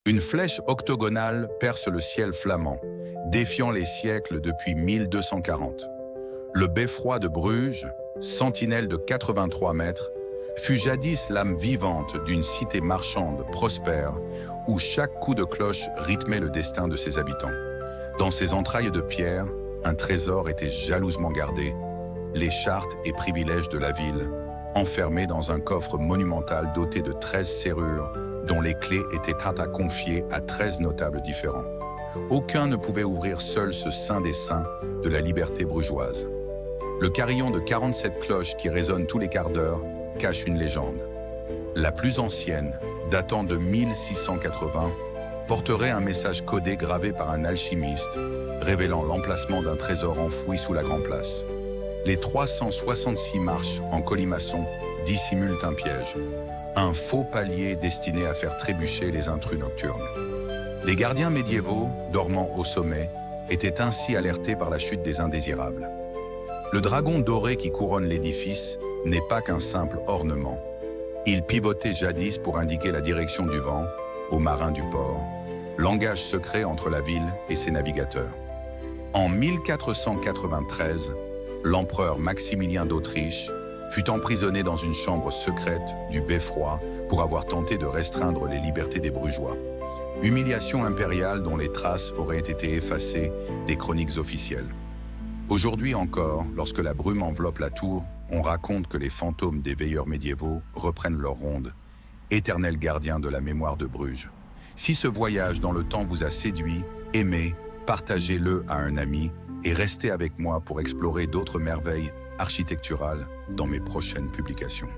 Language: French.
Une flèche octogonale perce le ciel flamand, défiant les siècles depuis 1240. Le beffroi de Bruges, sentinelle de 83 mètres, fut jadis l'âme vivante d'une cité marchande prospère où chaque coup de cloche rythmait le destin de ses habitants. Dans ses entrailles de pierre, un trésor était jalousement gardé, les chartes et privilèges de la ville, enfermés dans un coffre monumental doté de 13 serrures dont les clés étaient à confier à 13 notables différents. Aucun ne pouvait ouvrir seul ce saint des saints de la liberté brugeoise. Le carillon de 47 cloches qui résonne tous les quarts d'heure cache une légende. La plus ancienne, datant de 1680, porterait un message codé gravé par un alchimiste, révélant l'emplacement d'un trésor enfoui sous la Grand Place. Les 366 marches en colimaçon dissimulent un piège, un faux palier destiné à faire trébucher les intrus nocturnes. Les gardiens médiévaux, dormant au sommet, étaient ainsi alertés par la chute des indésirables. Le dragon doré qui couronne l'édifice n'est pas qu'un simple ornement. Il pivotait jadis pour indiquer la direction du vent aux marins du port, langage secret entre la ville et ses navigateurs. En 1493, l'empereur Maximilien d'Autriche fut emprisonné dans une chambre secrète du beffroi pour avoir tenté de restreindre les libertés des Brugeois. Humiliation impériale dont les traces auraient été effacées des chroniques officielles. Aujourd'hui encore, lorsque la brume enveloppe la tour, on raconte que les fantômes des veilleurs médiévaux reprennent leur ronde, éternels gardiens de la mémoire de Bruges. Si ce voyage dans le temps vous a séduit, aimez, partagez-le à un ami et restez avec moi pour explorer d'autres merveilles architecturales dans mes prochaines publications.